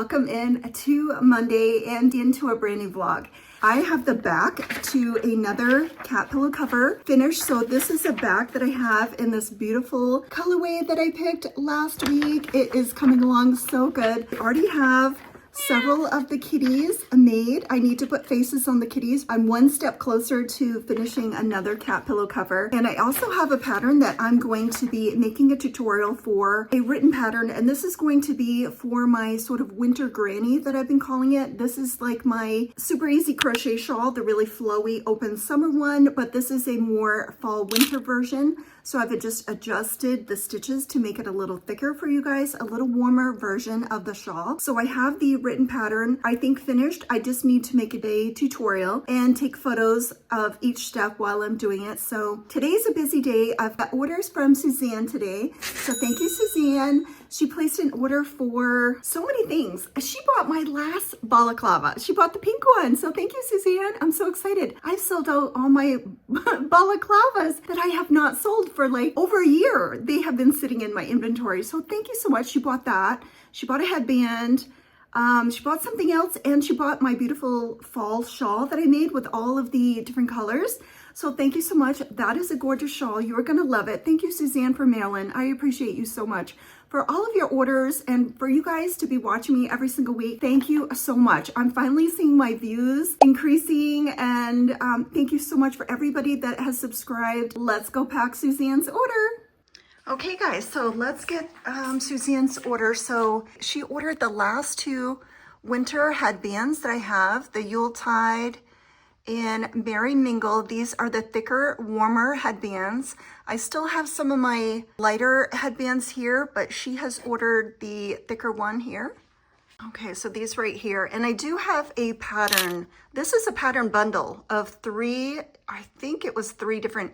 welcome in to Monday and into a brand new vlog. I have the back to another cat pillow cover finished. So this is a back that I have in this beautiful colorway that I picked last week. It is coming along so good. I already have several of the kitties made. I need to put faces on the kitties. I'm one step closer to finishing another cat pillow cover. And I also have a pattern that I'm going to be making a tutorial for, a written pattern. And this is going to be for my sort of winter granny that I've been calling it. This is like my super easy crochet shawl, the really flowy open summer one, but this is a more fall winter version. So I've just adjusted the stitches to make it a little thicker for you guys, a little warmer version of the shawl. So I have the written pattern, I think, finished. I just need to make it a tutorial and take photos of each step while I'm doing it. So today's a busy day. I've got orders from Suzanne today. So thank you, Suzanne. She placed an order for so many things. She bought my last balaclava. She bought the pink one. So thank you, Suzanne. I'm so excited. I've sold out all my balaclavas that I have not sold for like over a year. They have been sitting in my inventory. So thank you so much. She bought that. She bought a headband. She bought something else, and she bought my beautiful fall shawl that I made with all of the different colors. So thank you so much. That is a gorgeous shawl. You are going to love it. Thank you, Suzanne from Maryland. I appreciate you so much for all of your orders and for you guys to be watching me every single week. Thank you so much. I'm finally seeing my views increasing, and thank you so much for everybody that has subscribed. Let's go pack Suzanne's order. Okay guys, so let's get Suzanne's order. So she ordered the last two winter headbands that I have, the Yuletide and Merry Mingle. These are the thicker, warmer headbands. I still have some of my lighter headbands here, but she has ordered the thicker one here. Okay, so these right here. And I do have a pattern. This is a pattern bundle of three, I think it was 3 different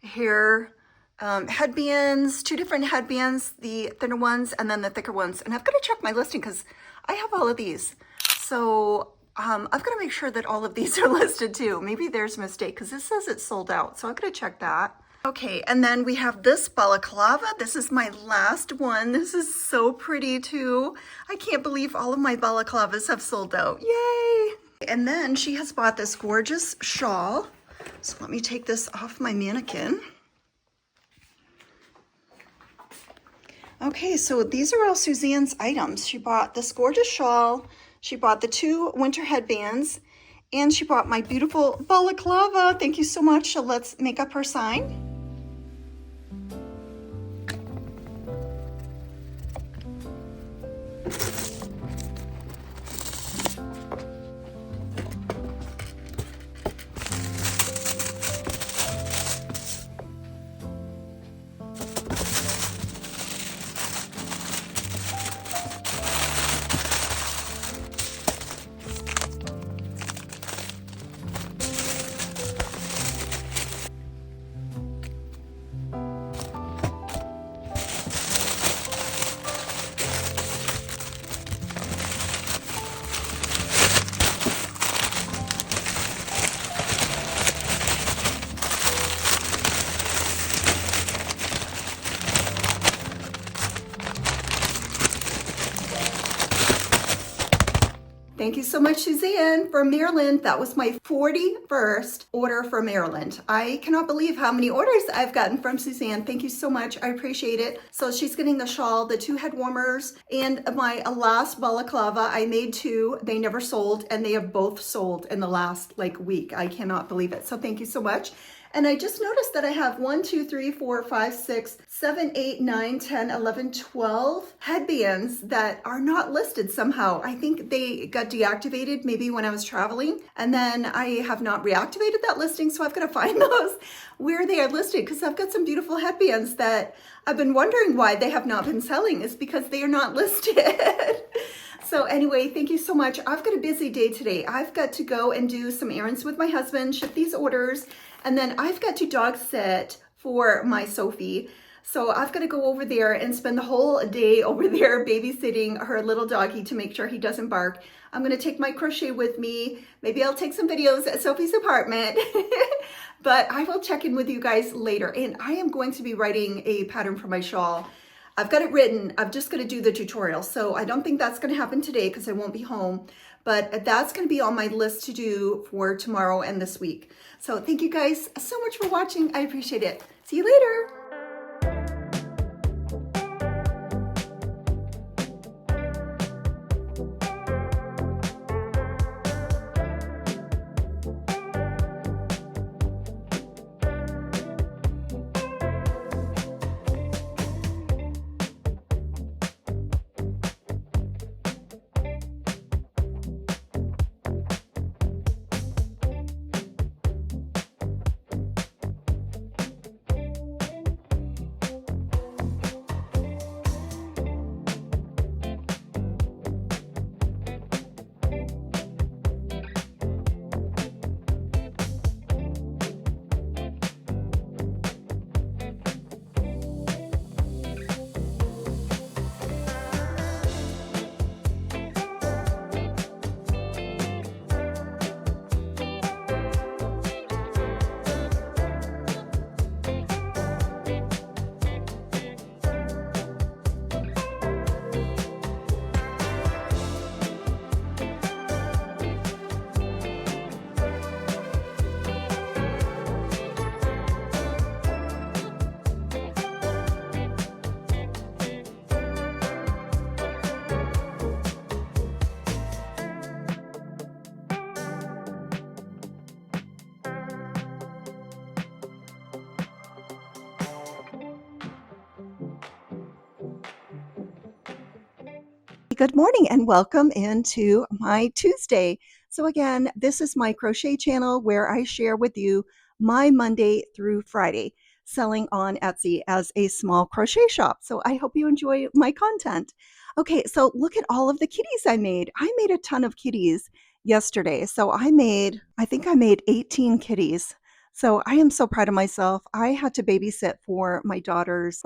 hair headbands, 2 different headbands, the thinner ones and then the thicker ones. And I've got to check my listing because I have all of these. So I've got to make sure that all of these are listed too. Maybe there's a mistake because this says it's sold out. So I've got to check that. Okay, and then we have this balaclava. This is my last one. This is so pretty too. I can't believe all of my balaclavas have sold out. Yay! And then she has bought this gorgeous shawl. So let me take this off my mannequin. Okay, so these are all Suzanne's items. She bought this gorgeous shawl, she bought the 2 winter headbands, and she bought my beautiful balaclava. Thank you so much. So let's make up her sign. Thank you so much, Suzanne from Maryland. That was my 41st order from Maryland. I cannot believe how many orders I've gotten from Suzanne. Thank you so much. I appreciate it. So she's getting the shawl, the 2 head warmers, and my last balaclava. I made 2. They never sold, and they have both sold in the last week. I cannot believe it. So thank you so much. And I just noticed that I have 1, 2, 3, 4, 5, 6, 7, 8, 9, 10, 11, 12 headbands that are not listed somehow. I think they got deactivated maybe when I was traveling, and then I have not reactivated that listing. So I've got to find those where they are listed, because I've got some beautiful headbands that I've been wondering why they have not been selling. Is because they are not listed. So anyway, thank you so much. I've got a busy day today. I've got to go and do some errands with my husband, ship these orders, and then I've got to dog sit for my Sophie. So I've got to go over there and spend the whole day over there babysitting her little doggy to make sure he doesn't bark. I'm going to take my crochet with me. Maybe I'll take some videos at Sophie's apartment. But I will check in with you guys later. And I am going to be writing a pattern for my shawl. I've got it written. I'm just going to do the tutorial. So I don't think that's going to happen today because I won't be home. But that's going to be on my list to do for tomorrow and this week. So thank you guys so much for watching. I appreciate it. See you later. Good morning and welcome into my Tuesday. So again, this is my crochet channel where I share with you my Monday through Friday selling on Etsy as a small crochet shop. So I hope you enjoy my content. Okay, so look at all of the kitties I made. I made a ton of kitties yesterday. So I think I made 18 kitties. So I am so proud of myself. I had to babysit for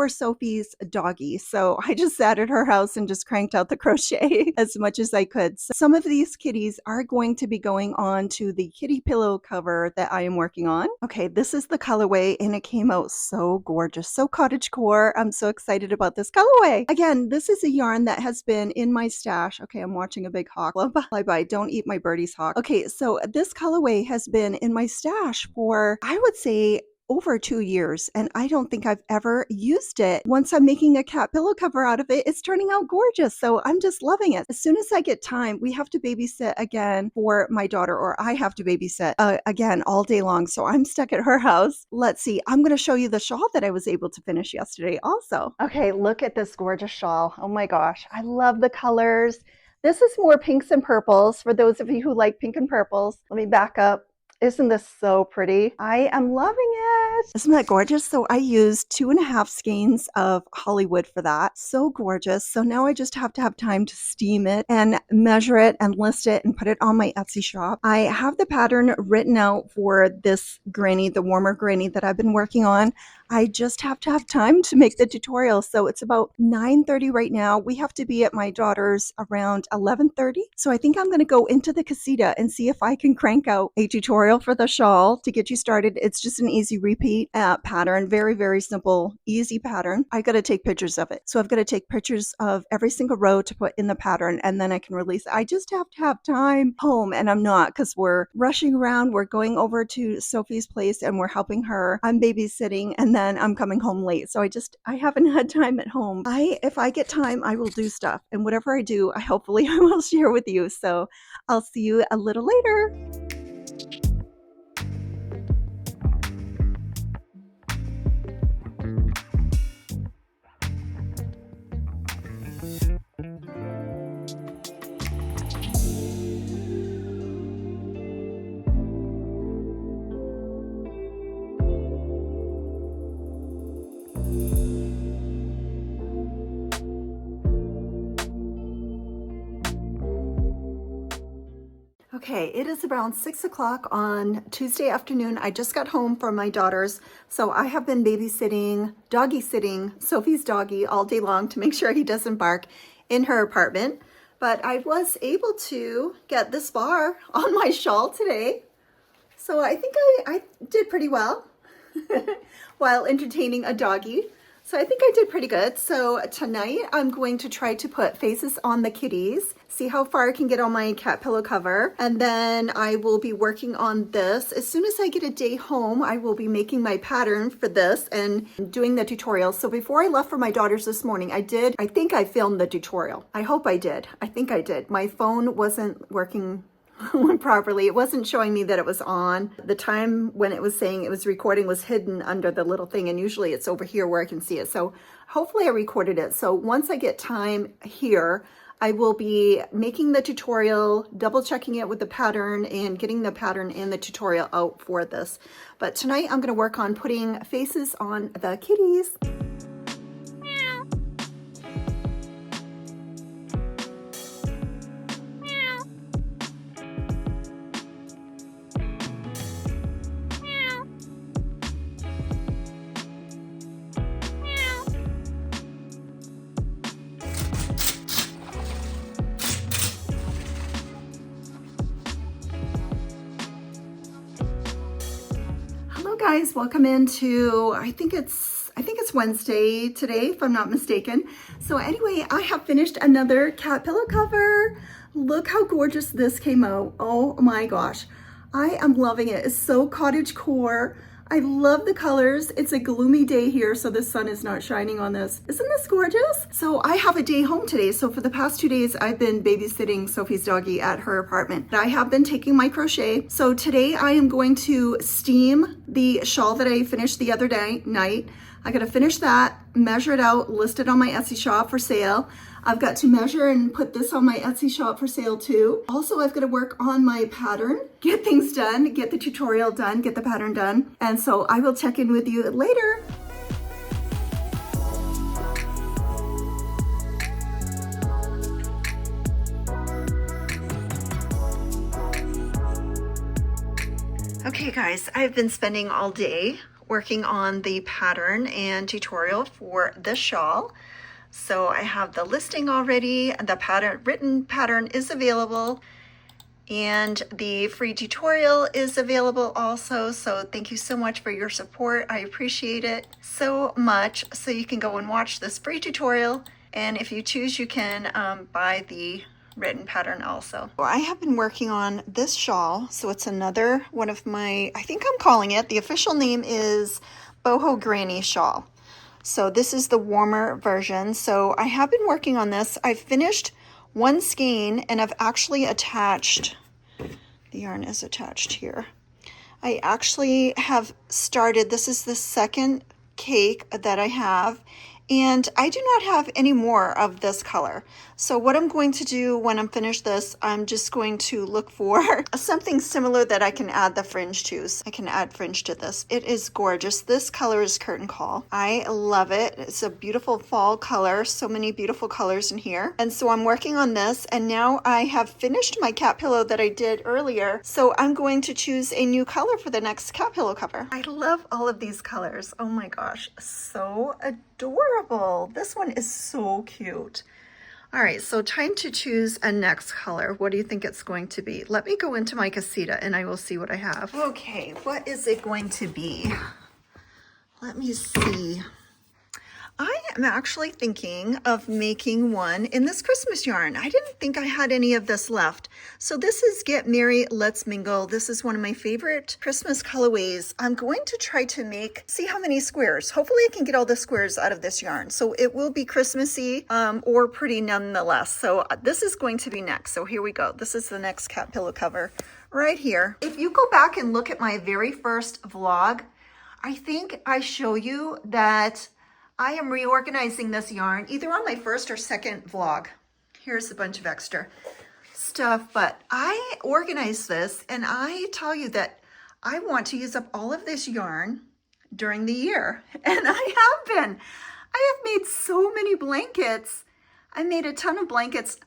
Sophie's doggy. So I just sat at her house and just cranked out the crochet as much as I could. So some of these kitties are going to be going on to the kitty pillow cover that I am working on. Okay, this is the colorway and it came out so gorgeous, so cottagecore. I'm so excited about this colorway. Again, this is a yarn that has been in my stash. Okay, I'm watching a big hawk. Bye-bye, don't eat my birdie's hawk. Okay, so this colorway has been in my stash for, I would say, over 2 years, and I don't think I've ever used it. Once I'm making a cat pillow cover out of it, it's turning out gorgeous. So I'm just loving it. As soon as I get time, we have to babysit again for my daughter, or I have to babysit again all day long. So I'm stuck at her house. Let's see. I'm going to show you the shawl that I was able to finish yesterday also. Okay, look at this gorgeous shawl. Oh my gosh. I love the colors. This is more pinks and purples for those of you who like pink and purples. Let me back up. Isn't this so pretty? I am loving it. Isn't that gorgeous? So I used 2.5 skeins of Hollywood for that. So gorgeous. So now I just have to have time to steam it and measure it and list it and put it on my Etsy shop. I have the pattern written out for this granny, the warmer granny that I've been working on. I just have to have time to make the tutorial. So it's about 9:30 right now. We have to be at my daughter's around 11:30. So I think I'm going to go into the casita and see if I can crank out a tutorial for the shawl to get you started. It's just an easy repeat pattern. Very, very simple, easy pattern. I got to take pictures of it. So I've got to take pictures of every single row to put in the pattern and then I can release it. I just have to have time home and I'm not because we're rushing around. We're going over to Sophie's place and we're helping her. I'm babysitting and then I'm coming home late. So I haven't had time at home. If I get time, I will do stuff. And whatever I do, hopefully I will share with you. So I'll see you a little later. Okay, it is around 6 o'clock on Tuesday afternoon. I just got home from my daughter's, so I have been doggy sitting Sophie's doggy all day long to make sure he doesn't bark in her apartment. But I was able to get this bar on my shawl today, so I think I did pretty well while entertaining a doggy. So I think I did pretty good. So tonight I'm going to try to put faces on the kitties, see how far I can get on my cat pillow cover. And then I will be working on this. As soon as I get a day home, I will be making my pattern for this and doing the tutorial. So before I left for my daughters this morning, I think I filmed the tutorial. I hope I did. I think I did. My phone wasn't working properly. It wasn't showing me that it was on. The time when it was saying it was recording was hidden under the little thing, and usually it's over here where I can see it. So hopefully I recorded it. So once I get time here, I will be making the tutorial, double checking it with the pattern, and getting the pattern and the tutorial out for this. But tonight I'm going to work on putting faces on the kitties. Hello guys, welcome into, I think it's Wednesday today, if I'm not mistaken. So anyway, I have finished another cat pillow cover. Look how gorgeous this came out. Oh my gosh, I am loving it. It's so cottagecore. I love the colors. It's a gloomy day here, so the sun is not shining on this. Isn't this gorgeous? So I have a day home today. So for the past 2 days, I've been babysitting Sophie's doggie at her apartment. I have been taking my crochet. So today I am going to steam the shawl that I finished the other night. I gotta finish that, measure it out, list it on my Etsy shop for sale. I've got to measure and put this on my Etsy shop for sale too. Also, I've got to work on my pattern, get things done, get the tutorial done, get the pattern done. And so I will check in with you later. Okay guys, I've been spending all day working on the pattern and tutorial for this shawl. So I have the listing already, the written pattern is available, and the free tutorial is available also. So thank you so much for your support. I appreciate it so much. So you can go and watch this free tutorial, and if you choose, you can buy the written pattern also. Well, I have been working on this shawl. So it's another one of my, I think I'm calling it, the official name is Boho Granny Shawl. So this is the warmer version. So I have been working on this. I've finished one skein and I've actually attached, the yarn is attached here. I actually have started, this is the second cake that I have, and I do not have any more of this color. So what I'm going to do when I'm finished this, I'm just going to look for something similar that I can add the fringe to. So I can add fringe to this. It is gorgeous. This color is Curtain Call. I love it. It's a beautiful fall color. So many beautiful colors in here. And so I'm working on this, and now I have finished my cat pillow that I did earlier. So I'm going to choose a new color for the next cat pillow cover. I love all of these colors. Oh my gosh, so adorable. This one is so cute. All right, so time to choose a next color. What do you think it's going to be? Let me go into my casita and I will see what I have. Okay, what is it going to be? Let me see. I am actually thinking of making one in this Christmas yarn. I didn't think I had any of this left. So this is Get Merry, Let's Mingle. This is one of my favorite Christmas colorways. I'm going to try to see how many squares. Hopefully I can get all the squares out of this yarn. So it will be Christmassy or pretty nonetheless. So this is going to be next. So here we go. This is the next cat pillow cover right here. If you go back and look at my very first vlog, I think I show you that I am reorganizing this yarn either on my first or second vlog. Here's a bunch of extra stuff, but I organized this, and I tell you that I want to use up all of this yarn during the year, and I have been. I have made so many blankets. I made a ton of blankets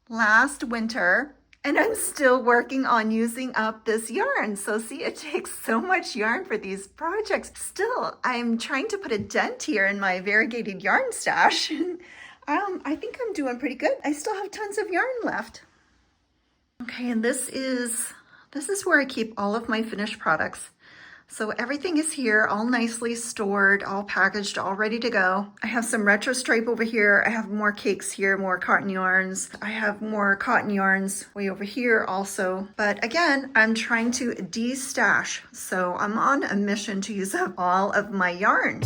last winter, and I'm still working on using up this yarn. So see, it takes so much yarn for these projects. Still, I'm trying to put a dent here in my variegated yarn stash. I think I'm doing pretty good. I still have tons of yarn left. Okay, and this is where I keep all of my finished products. So everything is here, all nicely stored, all packaged, all ready to go. I have some retro stripe over here. I have more cakes here, more cotton yarns. I have more cotton yarns way over here also. But again, I'm trying to de-stash. So I'm on a mission to use up all of my yarn.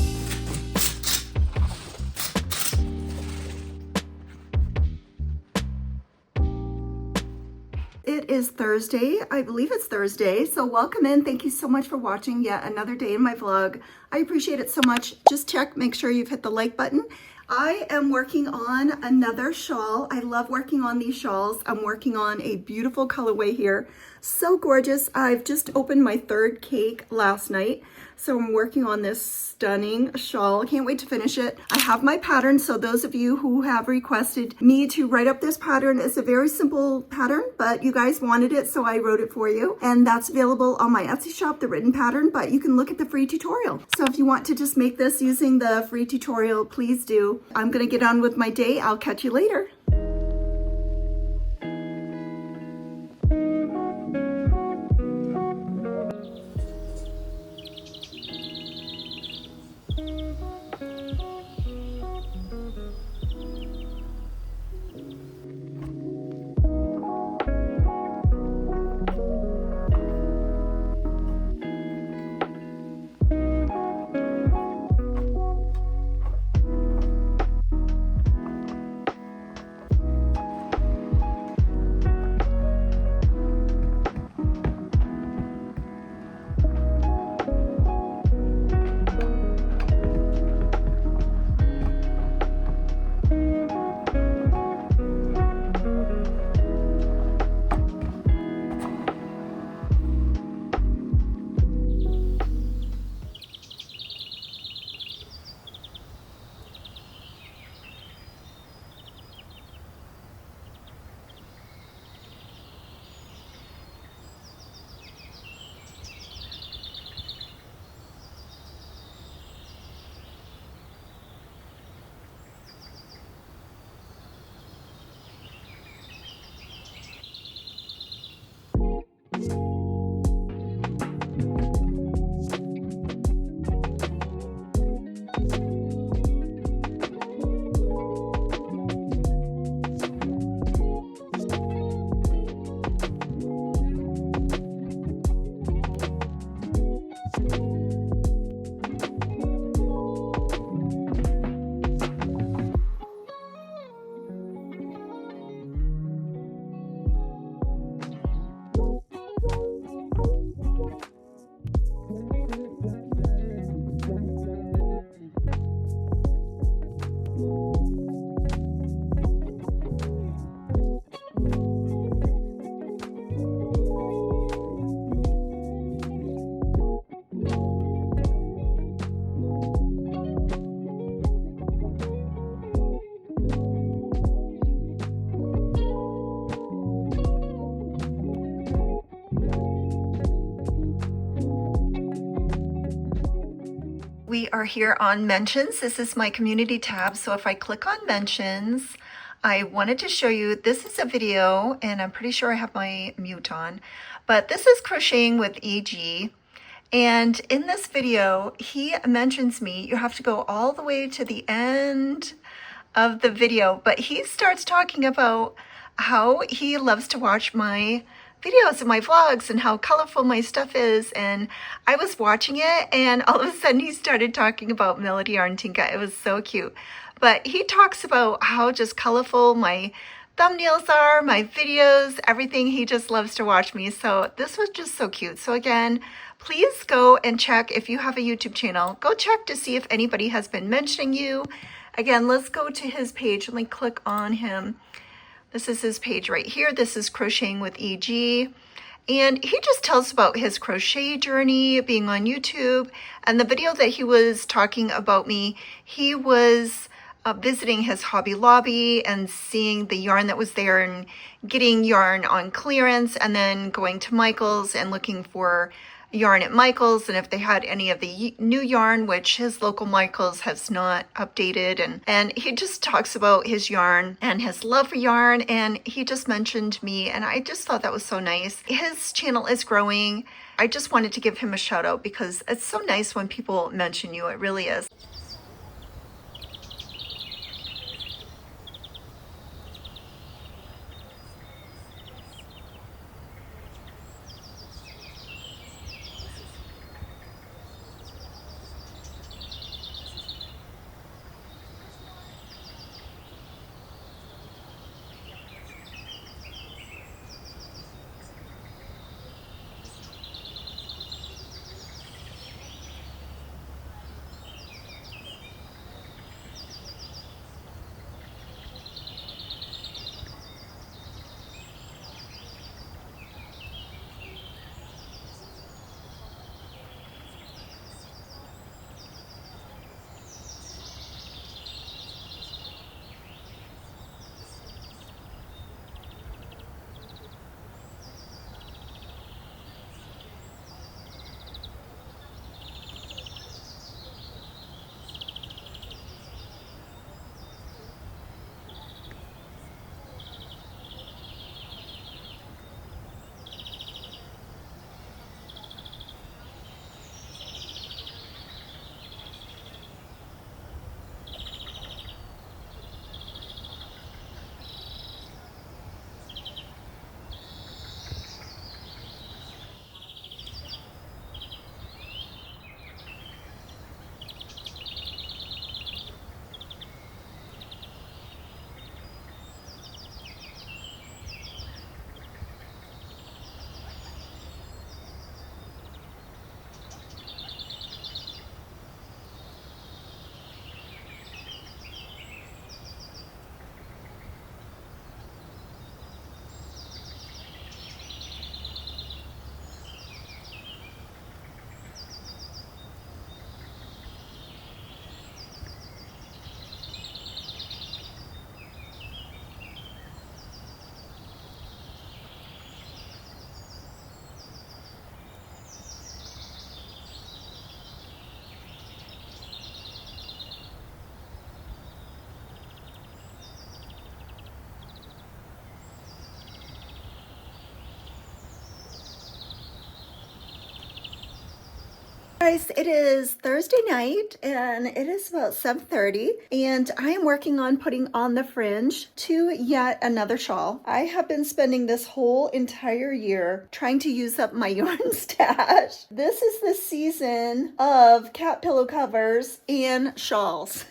It is Thursday. I believe it's Thursday. So welcome in. Thank you so much for watching yet another day in my vlog. I appreciate it so much. Just check, make sure you've hit the like button. I am working on another shawl. I love working on these shawls. I'm working on a beautiful colorway here. So gorgeous. I've just opened my third cake last night. So I'm working on this stunning shawl. I can't wait to finish it. I have my pattern. So those of you who have requested me to write up this pattern, it's a very simple pattern, but you guys wanted it, so I wrote it for you. And that's available on my Etsy shop, the written pattern, but you can look at the free tutorial. So if you want to just make this using the free tutorial, please do. I'm gonna get on with my day. I'll catch you later. We are here on mentions. This is my community tab. So if I click on mentions, I wanted to show you, this is a video, and I'm pretty sure I have my mute on, but this is Crocheting with EG. And in this video, he mentions me. You have to go all the way to the end of the video, but he starts talking about how he loves to watch my videos and my vlogs and how colorful my stuff is. And I was watching it, and all of a sudden he started talking about Melody Yarn Tinka. It was so cute. But he talks about how just colorful my thumbnails are, my videos, everything. He just loves to watch me. So this was just so cute. So again, please go and check if you have a YouTube channel. Go check to see if anybody has been mentioning you. Again, let's go to his page. Let me click on him. This is his page right here. This is Crocheting with EG. And he just tells about his crochet journey, being on YouTube. And the video that he was talking about me, he was visiting his Hobby Lobby and seeing the yarn that was there and getting yarn on clearance, and then going to Michael's and looking for yarn at Michael's and if they had any of the new yarn, which his local Michael's has not updated. And he just talks about his yarn and his love for yarn. And he just mentioned me, and I just thought that was so nice. His channel is growing. I just wanted to give him a shout out because it's so nice when people mention you. It really is. Guys, it is Thursday night and it is about 7:30 and I am working on putting on the fringe to yet another shawl. I have been spending this whole entire year trying to use up my yarn stash. This is the season of cat pillow covers and shawls.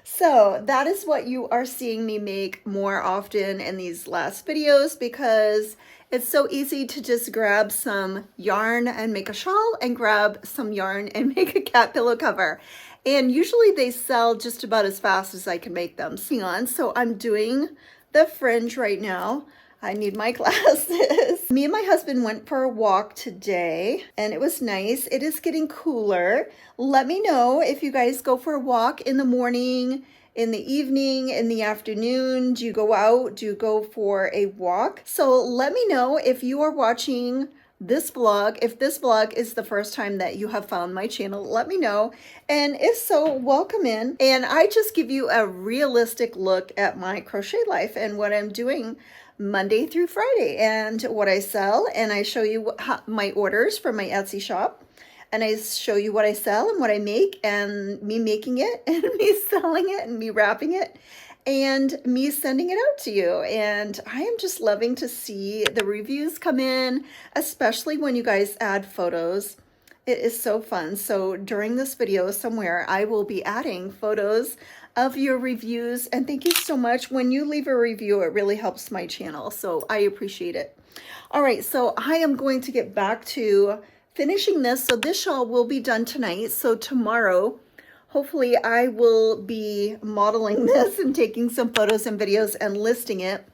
So that is what you are seeing me make more often in these last videos because it's so easy to just grab some yarn and make a shawl and grab some yarn and make a cat pillow cover. And usually they sell just about as fast as I can make them. So I'm doing the fringe right now. I need my glasses. Me and my husband went for a walk today and it was nice. It is getting cooler. Let me know if you guys go for a walk in the morning, in the evening, in the afternoon. Do you go out? Do you go for a walk? So let me know if you are watching this vlog. If this vlog is the first time that you have found my channel, let me know. And if so, welcome in. And I just give you a realistic look at my crochet life and what I'm doing Monday through Friday and what I sell. And I show you my orders from my Etsy shop. And I show you what I sell and what I make and me making it and me selling it and me wrapping it and me sending it out to you. And I am just loving to see the reviews come in, especially when you guys add photos. It is so fun. So during this video somewhere, I will be adding photos of your reviews. And thank you so much. When you leave a review, it really helps my channel. So I appreciate it. All right, so I am going to get back to finishing this. So this shawl will be done tonight. So tomorrow, hopefully I will be modeling this and taking some photos and videos and listing it.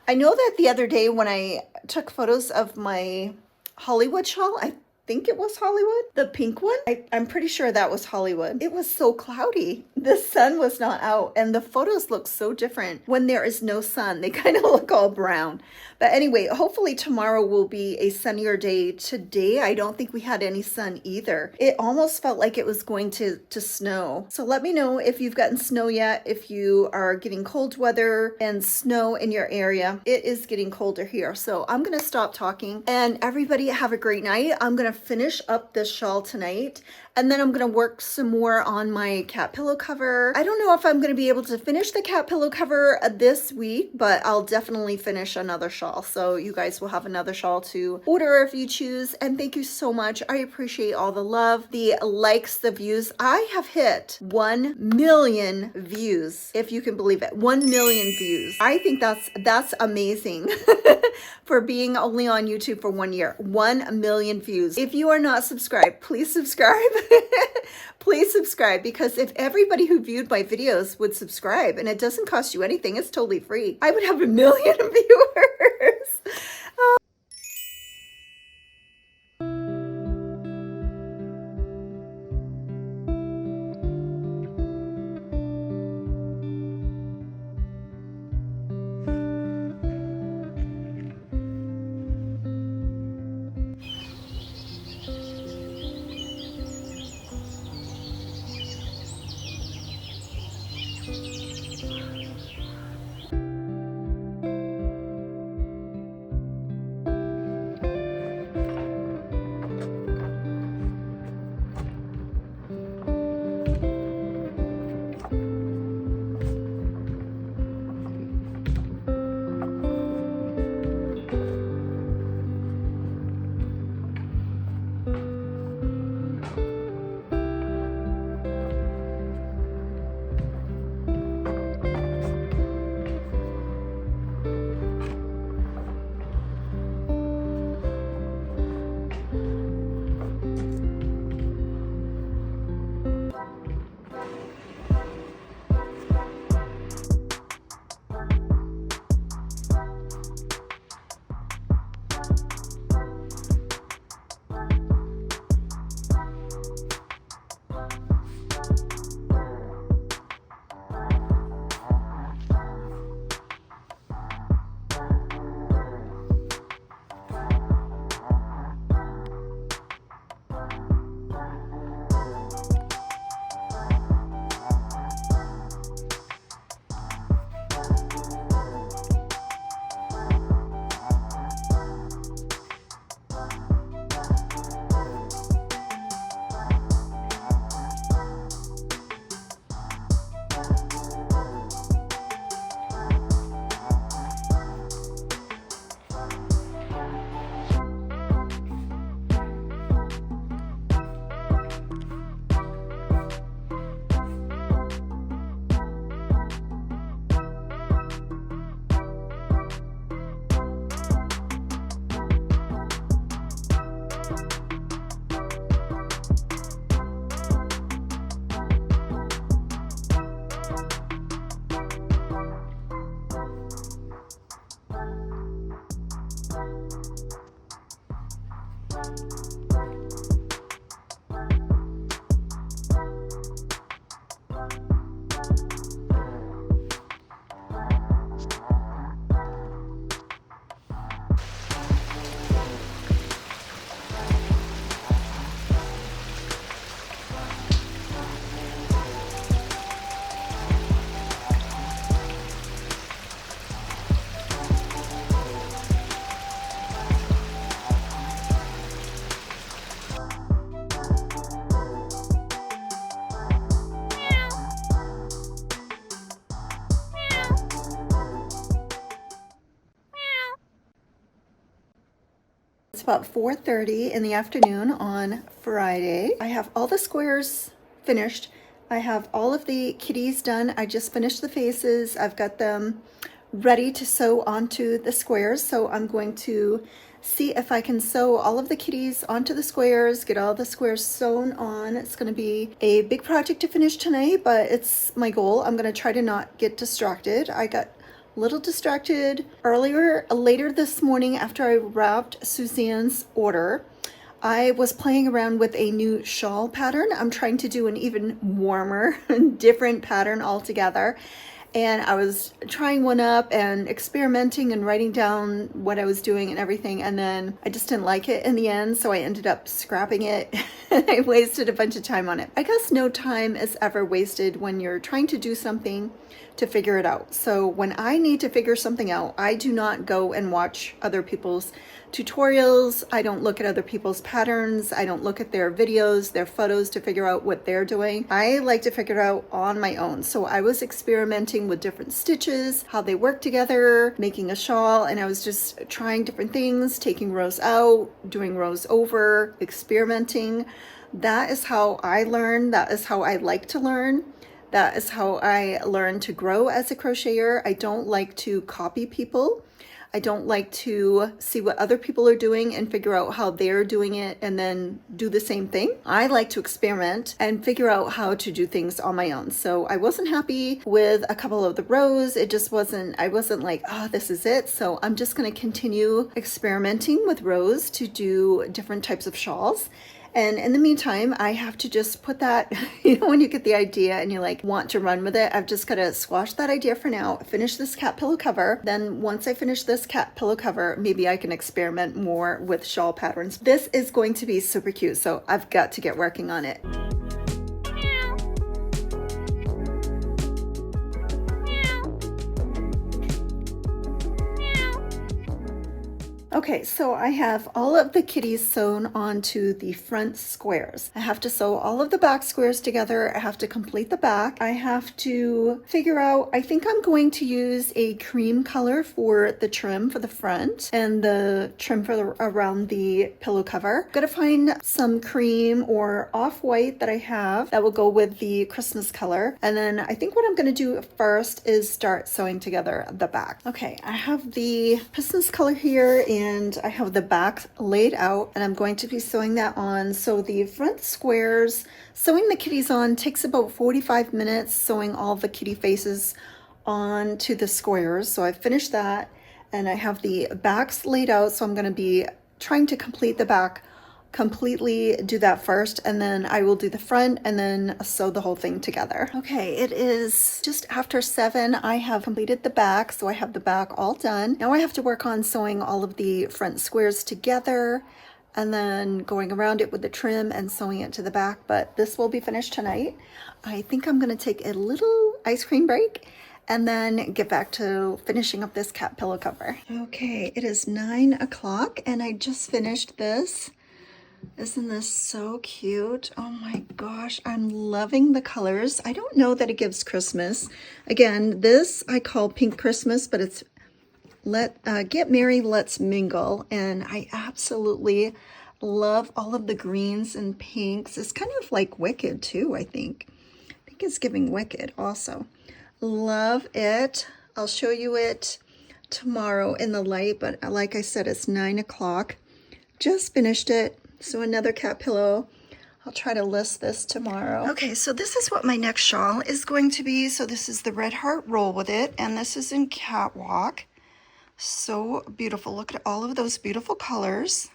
I know that the other day when I took photos of my Hollywood shawl, I think it was Hollywood. The pink one, I'm pretty sure that was Hollywood. It was so cloudy. The sun was not out and the photos look so different when there is no sun. They kind of look all brown. But anyway, hopefully tomorrow will be a sunnier day. Today, I don't think we had any sun either. It almost felt like it was going to snow. So let me know if you've gotten snow yet, if you are getting cold weather and snow in your area. It is getting colder here. So I'm going to stop talking and everybody have a great night. I'm going to finish up this shawl tonight and then I'm going to work some more on my cat pillow cover. I don't know if I'm going to be able to finish the cat pillow cover this week, but I'll definitely finish another shawl. So you guys will have another shawl to order if you choose. And thank you so much. I appreciate all the love, the likes, the views. I have hit 1 million views, if you can believe it. 1 million views. I think that's amazing for being only on YouTube for 1 year. 1 million views. If you are not subscribed, please subscribe. Please subscribe, because if everybody who viewed my videos would subscribe, and it doesn't cost you anything, it's totally free, I would have 1 million viewers. It's about 4:30 in the afternoon on Friday. I have all the squares finished. I have all of the kitties done. I just finished the faces. I've got them ready to sew onto the squares. So I'm going to see if I can sew all of the kitties onto the squares, get all the squares sewn on. It's going to be a big project to finish tonight, but it's my goal. I'm going to try to not get distracted. I got a little distracted later this morning after I wrapped Suzanne's order. I was playing around with a new shawl pattern. I'm trying to do an even warmer, different pattern altogether. And I was trying one up and experimenting and writing down what I was doing and everything. And then I just didn't like it in the end. So I ended up scrapping it and I wasted a bunch of time on it. I guess no time is ever wasted when you're trying to do something to figure it out. So when I need to figure something out, I do not go and watch other people's tutorials. I don't look at other people's patterns. I don't look at their videos, their photos to figure out what they're doing. I like to figure it out on my own. So I was experimenting with different stitches, how they work together, making a shawl, and I was just trying different things, taking rows out, doing rows over, experimenting. That is how I learn. That is how I like to learn. That is how I learn to grow as a crocheter. I don't like to copy people. I don't like to see what other people are doing and figure out how they're doing it and then do the same thing. I like to experiment and figure out how to do things on my own. So I wasn't happy with a couple of the rows. It just wasn't, I wasn't like, oh, this is it. So I'm just going to continue experimenting with rows to do different types of shawls. And in the meantime, I have to just put that, when you get the idea and you like want to run with it, I've just got to squash that idea for now, finish this cat pillow cover. Then once I finish this cat pillow cover, maybe I can experiment more with shawl patterns. This is going to be super cute, so I've got to get working on it. Okay, so I have all of the kitties sewn onto the front squares. I have to sew all of the back squares together. I have to complete the back. I have to figure out, I think I'm going to use a cream color for the trim for the front and the trim for around the pillow cover. I'm gonna find some cream or off-white that I have that will go with the Christmas color. And then I think what I'm gonna do first is start sewing together the back. Okay, I have the Christmas color here and I have the back laid out and I'm going to be sewing that on. So the front squares, sewing the kitties on takes about 45 minutes, sewing all the kitty faces onto the squares. So I finished that and I have the backs laid out. So I'm going to be trying to complete the back, completely do that first, and then I will do the front and then sew the whole thing together. Okay, it is just after 7. I have completed the back, so I have the back all done. Now I have to work on sewing all of the front squares together and then going around it with the trim and sewing it to the back, but this will be finished tonight. I think I'm going to take a little ice cream break and then get back to finishing up this cat pillow cover. Okay, it is 9 o'clock and I just finished this. Isn't this so cute? Oh my gosh, I'm loving the colors. I don't know that it gives Christmas. Again, this I call Pink Christmas, but it's Get Merry, Let's Mingle. And I absolutely love all of the greens and pinks. It's kind of like Wicked too, I think. I think it's giving Wicked also. Love it. I'll show you it tomorrow in the light, but like I said, it's 9 o'clock. Just finished it. So another cat pillow. I'll try to list this tomorrow. Okay, so this is what my next shawl is going to be. So this is the Red Heart Roll with it, and this is in Catwalk. So beautiful. Look at all of those beautiful colors.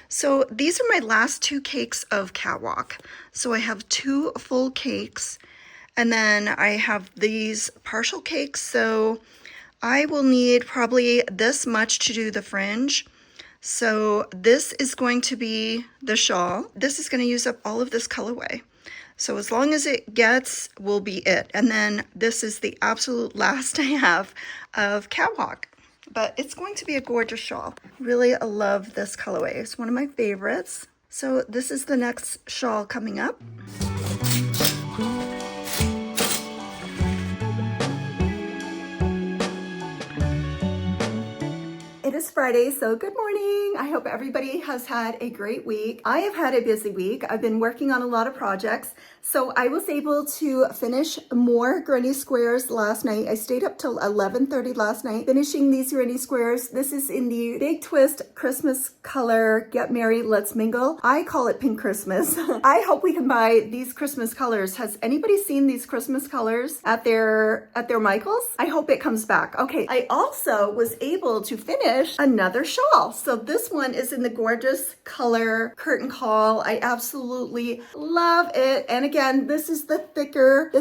So these are my last 2 cakes of Catwalk. So I have 2 full cakes, and then I have these partial cakes. So I will need probably this much to do the fringe. So this is going to be the shawl. This is going to use up all of this colorway. So as long as it gets, will be it. And then this is the absolute last I have of Catwalk. But it's going to be a gorgeous shawl. Really love this colorway. It's one of my favorites. So this is the next shawl coming up. It is Friday, so good morning. I hope everybody has had a great week. I have had a busy week. I've been working on a lot of projects. So I was able to finish more granny squares last night. I stayed up till 11:30 last night finishing these granny squares. This is in the Big Twist Christmas color, Get Merry, Let's Mingle. I call it Pink Christmas. I hope we can buy these Christmas colors. Has anybody seen these Christmas colors at their Michael's? I hope it comes back. Okay, I also was able to finish another shawl. So this one is in the gorgeous color curtain call. I absolutely love it. And again, this is the thicker,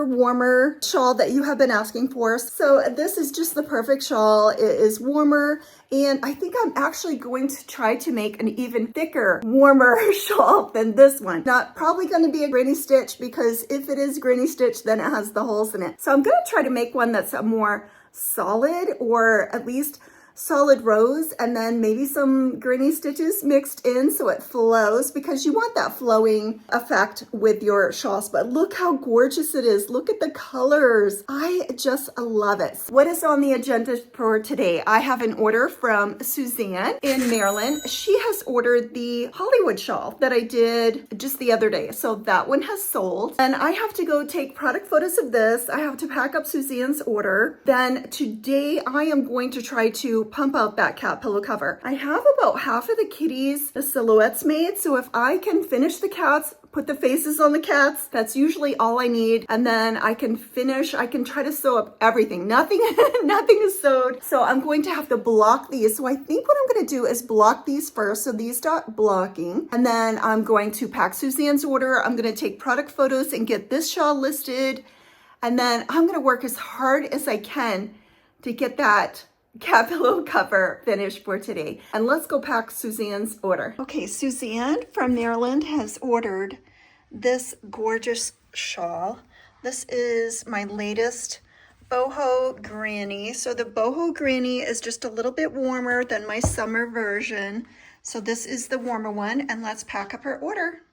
warmer shawl that you have been asking for. So this is just the perfect shawl. It is warmer. And I think I'm actually going to try to make an even thicker, warmer shawl than this one. Not probably going to be a granny stitch, because if it is granny stitch, then it has the holes in it. So I'm going to try to make one that's a more solid, or at least solid rows, and then maybe some granny stitches mixed in so it flows, because you want that flowing effect with your shawls. But look how gorgeous it is. Look at the colors. I just love it. What is on the agenda for today? I have an order from Suzanne in Maryland. She has ordered the Hollywood shawl that I did just the other day. So that one has sold. And I have to go take product photos of this. I have to pack up Suzanne's order. Then today I am going to try to pump out that cat pillow cover. I have about half of the kitties, the silhouettes made. So if I can finish the cats, put the faces on the cats, that's usually all I need. And then I can try to sew up everything. Nothing is sewed. So I'm going to have to block these. So I think what I'm going to do is block these first. So these start blocking. And then I'm going to pack Suzanne's order. I'm going to take product photos and get this shawl listed. And then I'm going to work as hard as I can to get that cat pillow cover finished for today. And let's go pack Suzanne's order. Okay, Suzanne from Maryland has ordered this gorgeous shawl. This is my latest boho granny. So the boho granny is just a little bit warmer than my summer version. So this is the warmer one, and let's pack up her order.